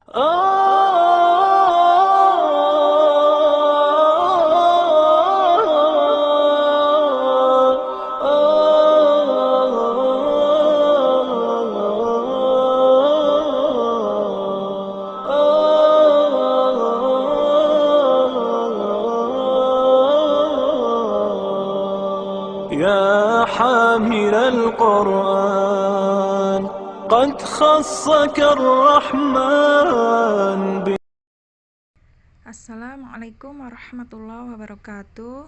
يا حامل القرآن قد خصك الرحمن Assalamualaikum warahmatullahi wabarakatuh.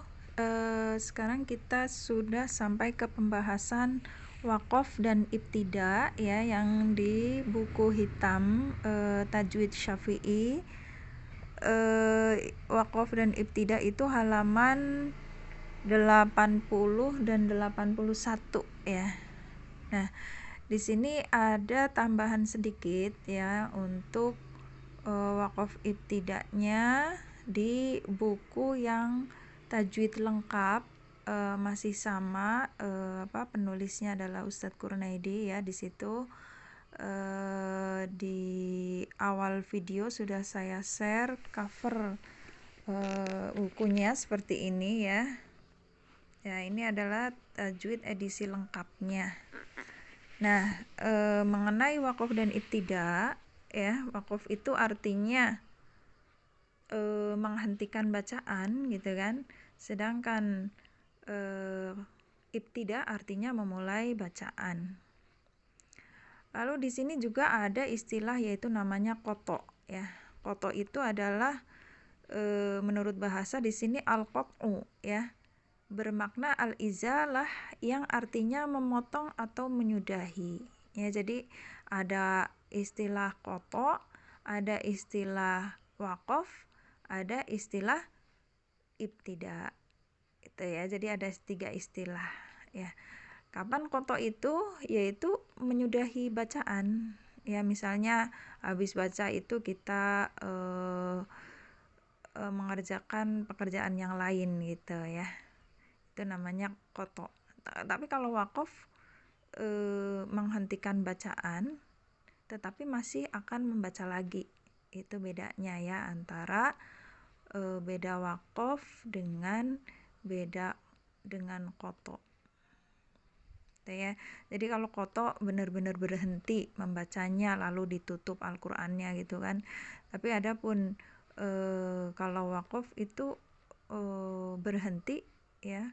Sekarang kita sudah sampai ke pembahasan wakaf dan ibtida ya, yang di buku hitam Tajwid Syafi'i. Wakaf dan ibtida itu halaman 80 dan 81 ya. Nah, di sini ada tambahan sedikit ya untuk wakaf ibtidanya di buku yang tajwid lengkap, masih sama, penulisnya adalah Ustadz Kurnaidi ya. Di situ di awal video sudah saya share cover bukunya seperti ini ya. Ya, ini adalah tajwid edisi lengkapnya. Nah, mengenai wakaf dan ibtida ya, wakaf itu artinya menghentikan bacaan gitu kan, sedangkan ibtida artinya memulai bacaan. Lalu di sini juga ada istilah yaitu namanya qoto ya. Qoto itu adalah menurut bahasa di sini al-qat'u ya, bermakna al-izalah yang artinya memotong atau menyudahi ya. Jadi ada istilah qoto, ada istilah wakaf, ada istilah ibtida itu ya. Jadi ada 3 istilah ya. Kapan qoto itu? Yaitu menyudahi bacaan ya. Misalnya habis baca itu kita mengerjakan pekerjaan yang lain gitu ya, itu namanya qoto. Tapi kalau wakaf menghentikan bacaan tetapi masih akan membaca lagi. Itu bedanya ya antara beda wakaf dengan qoto. Gitu ya. Jadi kalau qoto benar-benar berhenti membacanya lalu ditutup Al-Qur'annya gitu kan. Tapi adapun kalau wakaf itu berhenti ya,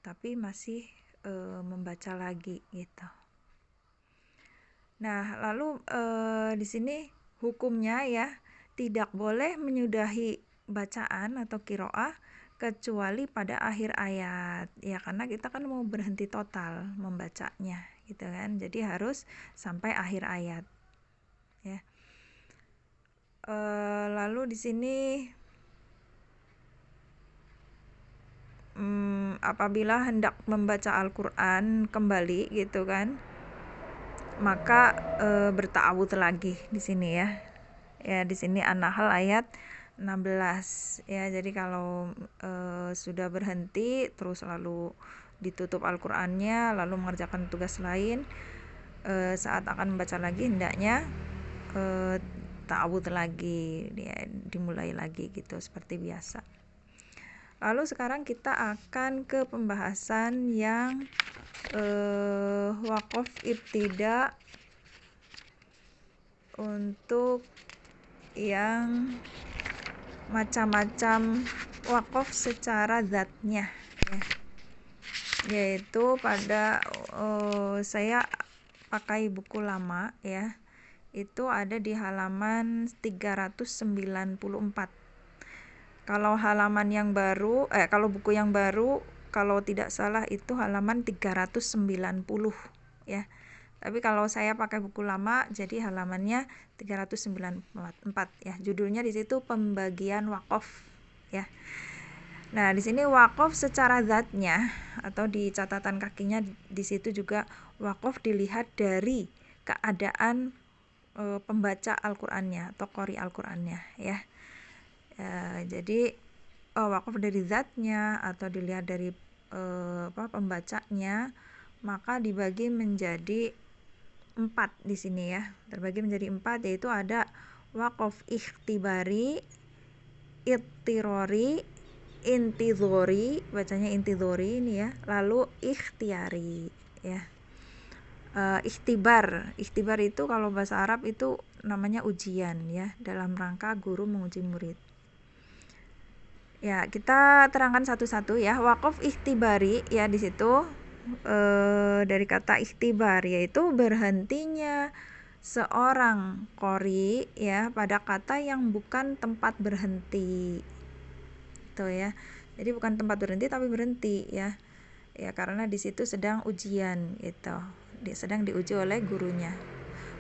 tapi masih membaca lagi gitu. Nah, lalu di sini hukumnya ya, tidak boleh menyudahi bacaan atau qiraah kecuali pada akhir ayat ya, karena kita kan mau berhenti total membacanya gitu kan. Jadi harus sampai akhir ayat ya. Lalu di sini apabila hendak membaca Al-Qur'an kembali gitu kan, maka berta'awudz lagi di sini ya. Ya, di sini An-Nahl ayat 16 ya. Jadi kalau sudah berhenti terus lalu ditutup Al-Qur'annya lalu mengerjakan tugas lain, saat akan membaca lagi hendaknya ta'awudz lagi ya, dimulai lagi gitu seperti biasa. Lalu sekarang kita akan ke pembahasan yang wakaf ibtida untuk yang macam-macam wakaf secara zatnya ya. Yaitu pada saya pakai buku lama ya. Itu ada di halaman 394. Kalau halaman yang baru kalau buku yang baru kalau tidak salah itu halaman 390 ya. Tapi kalau saya pakai buku lama jadi halamannya 394 ya. Judulnya di situ pembagian wakaf ya. Nah, di sini wakaf secara zatnya atau di catatan kakinya di situ juga wakaf dilihat dari keadaan pembaca Al-Qur'annya atau qori Al-Qur'annya ya. Jadi wakaf dari zatnya atau dilihat dari pembacanya, maka dibagi menjadi 4 di sini ya. Terbagi menjadi 4, yaitu ada waqaf ikhtibari, ittirori, intidhori, bacanya intidhori ini ya, lalu ikhtiari ya. Ikhtibar itu kalau bahasa Arab itu namanya ujian ya, dalam rangka guru menguji murid. Ya, kita terangkan satu-satu ya. Waqaf ikhtibari ya, di situ dari kata ikhtibar yaitu berhentinya seorang qori ya pada kata yang bukan tempat berhenti. Tuh ya. Jadi bukan tempat berhenti tapi berhenti ya. Ya, karena di situ sedang ujian gitu. Dia sedang diuji oleh gurunya.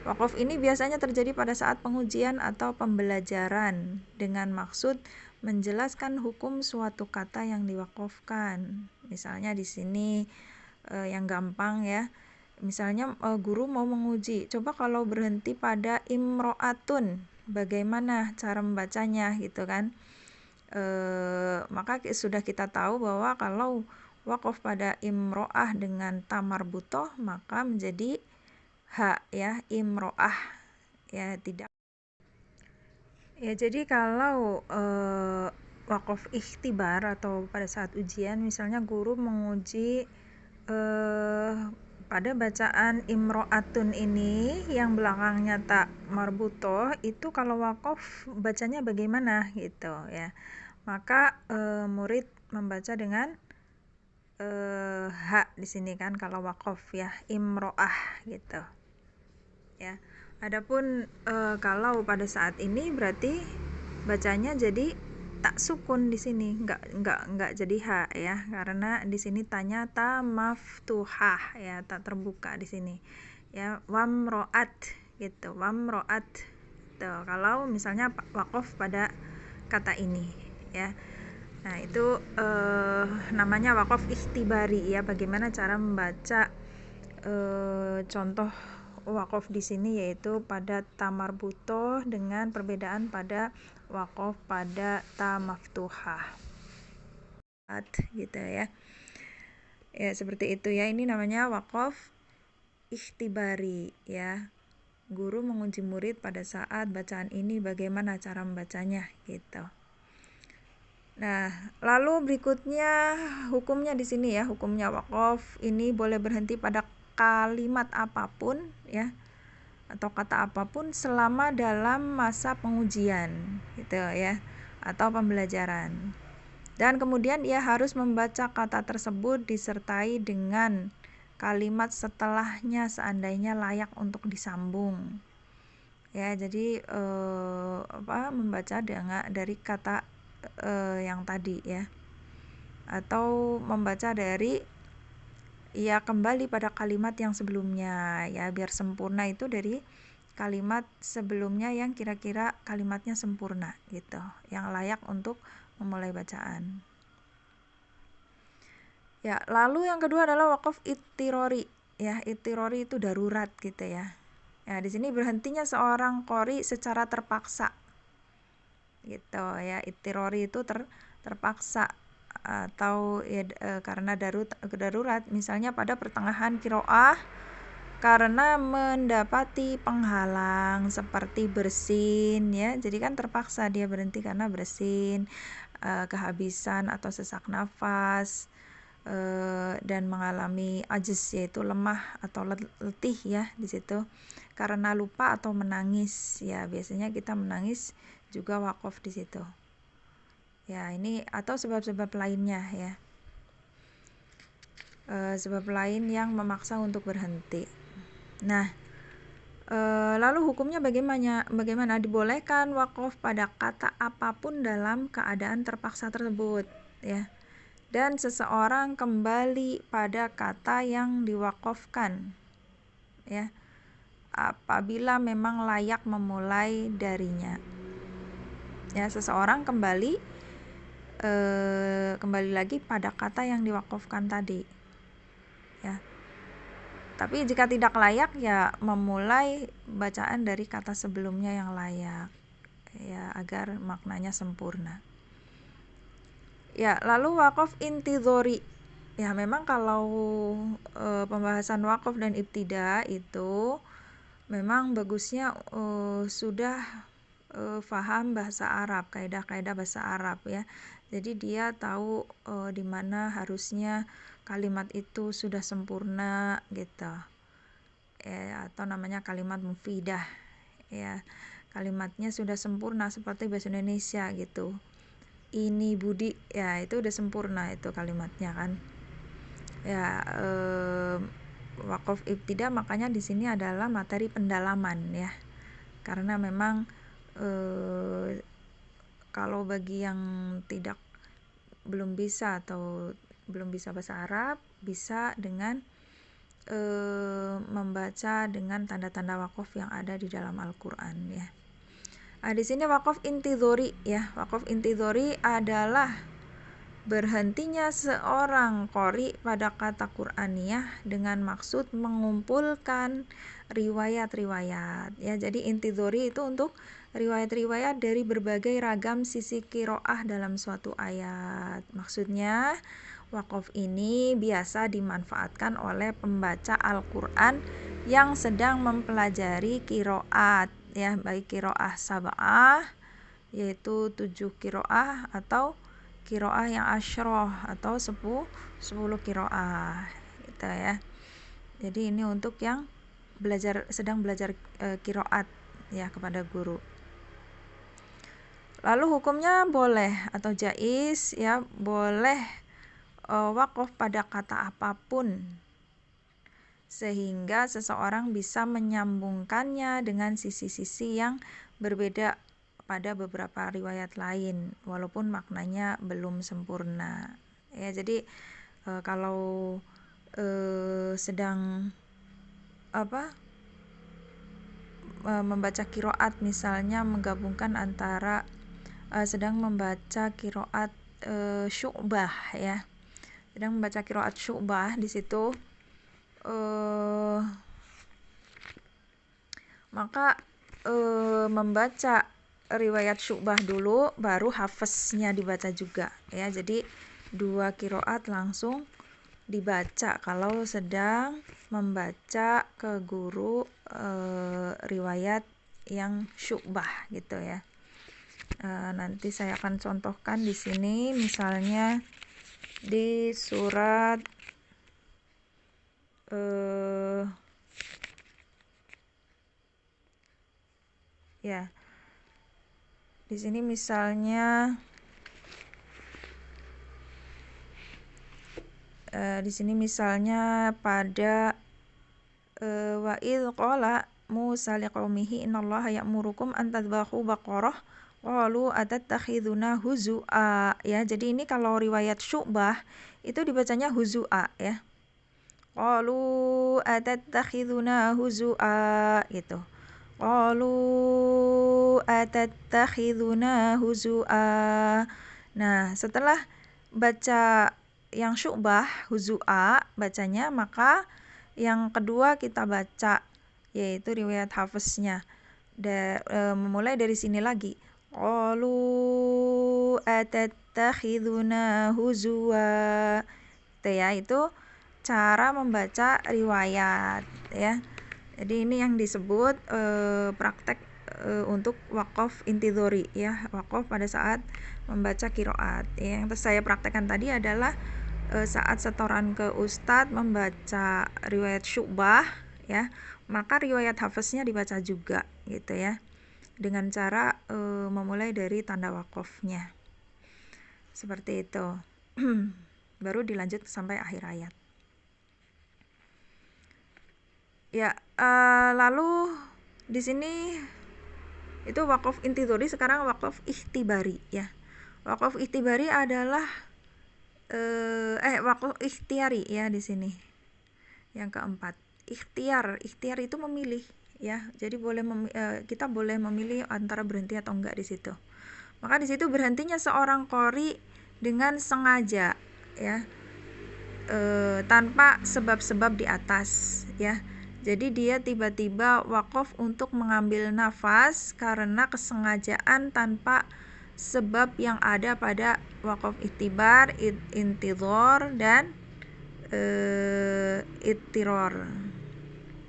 Waqaf ini biasanya terjadi pada saat pengujian atau pembelajaran dengan maksud menjelaskan hukum suatu kata yang diwakafkan. Misalnya di sini yang gampang ya. Misalnya guru mau menguji, coba kalau berhenti pada imro'atun, bagaimana cara membacanya gitu kan. Maka sudah kita tahu bahwa kalau waqaf pada imro'ah dengan ta marbutoh maka menjadi ha ya, imro'ah ya, tidak ya. Jadi kalau waqaf ikhtibar atau pada saat ujian, misalnya guru menguji pada bacaan imro'atun ini yang belakangnya tak marbutoh, itu kalau waqaf bacanya bagaimana gitu ya. Maka murid membaca dengan ha di sini kan kalau waqaf ya, imro'ah gitu ya. Adapun kalau pada saat ini berarti bacanya jadi tak sukun di sini, enggak jadi ha ya, karena di sini tanya ta maftuhah ya, tak terbuka di sini ya. Wamro'at gitu, wamro'at tuh kalau misalnya waqaf pada kata ini ya. Nah, itu namanya waqaf ikhtibari ya. Bagaimana cara membaca contoh waqaf di sini yaitu pada ta marbutoh dengan perbedaan pada waqaf pada ta maftuhah gitu ya. Ya, seperti itu ya. Ini namanya waqaf ikhtibari ya. Guru menguji murid pada saat bacaan ini bagaimana cara membacanya gitu. Nah, lalu berikutnya hukumnya di sini ya. Hukumnya waqaf ini boleh berhenti pada kalimat apapun ya, atau kata apapun selama dalam masa pengujian gitu ya, atau pembelajaran. Dan kemudian ia harus membaca kata tersebut disertai dengan kalimat setelahnya seandainya layak untuk disambung. Ya, jadi membaca dari kata yang tadi ya, atau membaca dari ya kembali pada kalimat yang sebelumnya ya, biar sempurna itu dari kalimat sebelumnya yang kira-kira kalimatnya sempurna gitu, yang layak untuk memulai bacaan ya. Lalu yang kedua adalah waqaf ittirori ya. Ittirori itu darurat gitu ya. Ya, di sini berhentinya seorang qori secara terpaksa gitu ya. Ittirori itu terpaksa atau ya, karena darurat, misalnya pada pertengahan qiraah karena mendapati penghalang seperti bersin ya. Jadi kan terpaksa dia berhenti karena bersin, kehabisan atau sesak nafas, dan mengalami ajz yaitu lemah atau letih ya di situ, karena lupa atau menangis ya. Biasanya kita menangis juga waqaf di situ ya. Ini atau sebab-sebab lainnya ya, sebab lain yang memaksa untuk berhenti. Nah, lalu hukumnya bagaimana? Dibolehkan waqaf pada kata apapun dalam keadaan terpaksa tersebut ya. Dan seseorang kembali pada kata yang diwakafkan ya, apabila memang layak memulai darinya ya. Seseorang kembali lagi pada kata yang diwakafkan tadi ya. Tapi jika tidak layak ya memulai bacaan dari kata sebelumnya yang layak ya, agar maknanya sempurna ya. Lalu waqaf intidhori ya, memang kalau pembahasan waqaf dan ibtida itu memang bagusnya sudah faham bahasa Arab, kaidah-kaidah bahasa Arab ya. Jadi dia tahu di mana harusnya kalimat itu sudah sempurna gitu. Atau namanya kalimat mufidah ya. Kalimatnya sudah sempurna seperti bahasa Indonesia gitu. Ini Budi ya, itu udah sempurna itu kalimatnya kan. Ya wakaf ibtidah makanya di sini adalah materi pendalaman ya. Karena memang kalau bagi yang belum bisa atau belum bisa bahasa Arab, bisa dengan membaca dengan tanda-tanda wakaf yang ada di dalam Al-Qur'an ya. Di sini wakaf intidhori ya. Wakaf intidhori adalah berhentinya seorang qori pada kata Qur'aniyah dengan maksud mengumpulkan riwayat-riwayat ya. Jadi intidhori itu untuk riwayat-riwayat dari berbagai ragam sisi qiraah dalam suatu ayat. Maksudnya wakaf ini biasa dimanfaatkan oleh pembaca Al-Qur'an yang sedang mempelajari qiraat ya, baik qiraah sab'ah yaitu 7 qiraah atau qiraah yang asyroh atau 10 qiraah gitu ya. Jadi ini untuk yang sedang belajar qiraat ya kepada guru. Lalu hukumnya boleh atau jaiz ya, boleh wakaf pada kata apapun sehingga seseorang bisa menyambungkannya dengan sisi-sisi yang berbeda pada beberapa riwayat lain walaupun maknanya belum sempurna ya. Jadi kalau sedang membaca qiraat misalnya menggabungkan antara sedang membaca qiraat Syu'bah ya. Sedang membaca qiraat Syu'bah di situ maka membaca riwayat Syu'bah dulu baru hafaznya dibaca juga ya. Jadi 2 qiraat langsung dibaca kalau sedang membaca ke guru riwayat yang Syu'bah gitu ya. Nanti saya akan contohkan di sini misalnya di surat ya. Di sini misalnya pada wa idz qala Musa liqaumihi innallaha ya'murukum an tadbahu baqarah qalu atattakhiduna huzua ya. Jadi ini kalau riwayat Syu'bah itu dibacanya huzua ya. Qalu atattakhiduna huzua gitu. Qalu atattakhiduna huzua. Nah, setelah baca yang Syu'bah huzua bacanya, maka yang kedua kita baca yaitu riwayat hafiznya. Memulai dari sini lagi. Qalu atattakhiduna huzua. Itu ya, itu cara membaca riwayat ya. Jadi ini yang disebut praktek untuk wakaf intidhori ya, wakaf pada saat membaca qiraat. Yang saya praktekkan tadi adalah saat setoran ke ustadz membaca riwayat Syu'bah ya, maka riwayat hafiznya dibaca juga gitu ya, dengan cara memulai dari tanda wakafnya seperti itu. Baru dilanjut sampai akhir ayat ya. Lalu di sini itu wakaf intidhori. Sekarang wakaf ikhtibari ya. Wakaf ikhtibari adalah wakaf ikhtiari ya di sini. Yang keempat, ikhtiar itu memilih ya. Jadi kita boleh memilih antara berhenti atau enggak di situ. Maka di situ berhentinya seorang qori dengan sengaja ya, tanpa sebab-sebab di atas ya. Jadi dia tiba-tiba wakaf untuk mengambil nafas karena kesengajaan tanpa sebab yang ada pada wakaf iktibar, intidhor dan ittiror.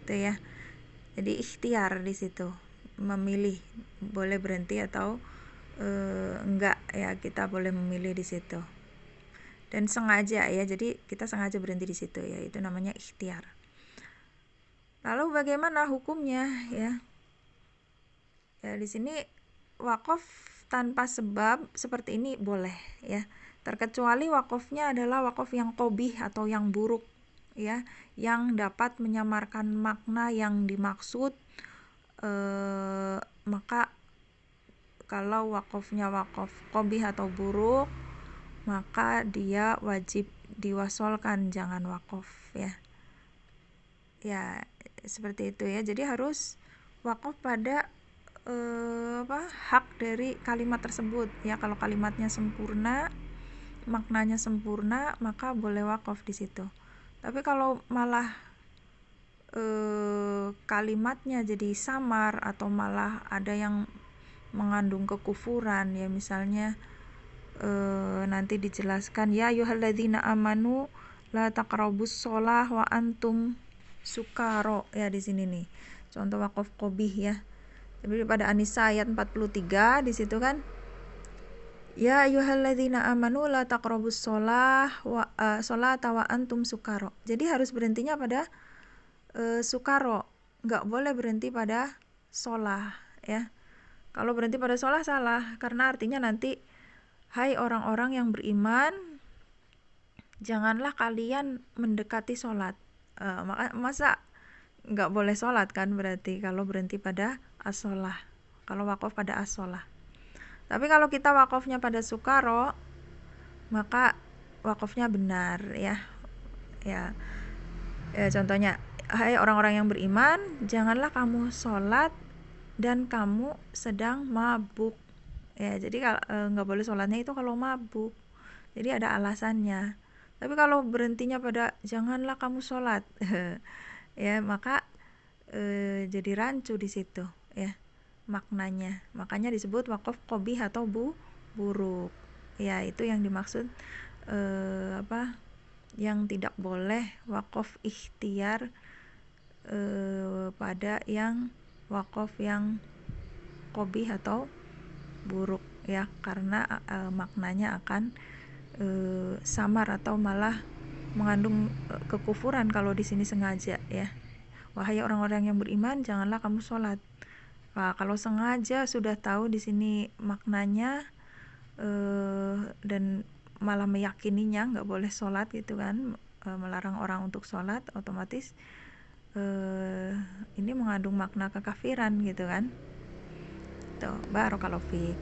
Itu ya. Jadi ikhtiar di situ. memilih boleh berhenti atau enggak ya, kita boleh memilih di situ. Dan sengaja ya, jadi kita sengaja berhenti di situ ya, itu namanya ikhtiar. Lalu bagaimana hukumnya ya? Ya di sini wakaf tanpa sebab seperti ini boleh ya, terkecuali wakafnya adalah wakaf yang qabih atau yang buruk ya, yang dapat menyamarkan makna yang dimaksud, maka kalau wakafnya wakaf qabih atau buruk, maka dia wajib diwasolkan, jangan wakaf ya. Ya seperti itu ya, jadi harus wakaf pada hak dari kalimat tersebut ya. Kalau kalimatnya sempurna, maknanya sempurna, maka boleh wakaf di situ. Tapi kalau malah kalimatnya jadi samar atau malah ada yang mengandung kekufuran ya, misalnya nanti dijelaskan ya ayyuhalladzina amanu la taqrabus shalah wa antum sukaro ya, di sini nih contoh wakaf qabih ya. Jadi pada An-Nisa ayat 43 di situ kan, ya ayyuhalladzina amanu la taqrabus sholata wa antum sukaro. Jadi harus berhentinya pada sukaro, nggak boleh berhenti pada sholah ya. Kalau berhenti pada sholah salah, karena artinya nanti, hai orang-orang yang beriman, janganlah kalian mendekati sholat. Masa nggak boleh sholat kan, berarti kalau berhenti pada as-sholah, kalau wakaf pada as-sholah. Tapi kalau kita wakafnya pada sukaro, maka wakafnya benar ya. Ya contohnya, hai orang-orang yang beriman, janganlah kamu sholat dan kamu sedang mabuk ya. Jadi nggak boleh sholatnya itu kalau mabuk, jadi ada alasannya. Tapi kalau berhentinya pada janganlah kamu sholat ya, maka jadi rancu di situ ya maknanya. Makanya disebut wakaf qabih atau buruk ya, itu yang dimaksud yang tidak boleh wakaf ikhtiar pada yang wakaf yang qabih atau buruk ya, karena maknanya akan samar atau malah mengandung kekufuran kalau di sini sengaja ya. Wahai orang-orang yang beriman, janganlah kamu sholat. Nah, kalau sengaja sudah tahu di sini maknanya dan malah meyakininya nggak boleh sholat gitu kan, melarang orang untuk sholat, otomatis ini mengandung makna kekafiran gitu kan. Tuh, barakallahu fiik.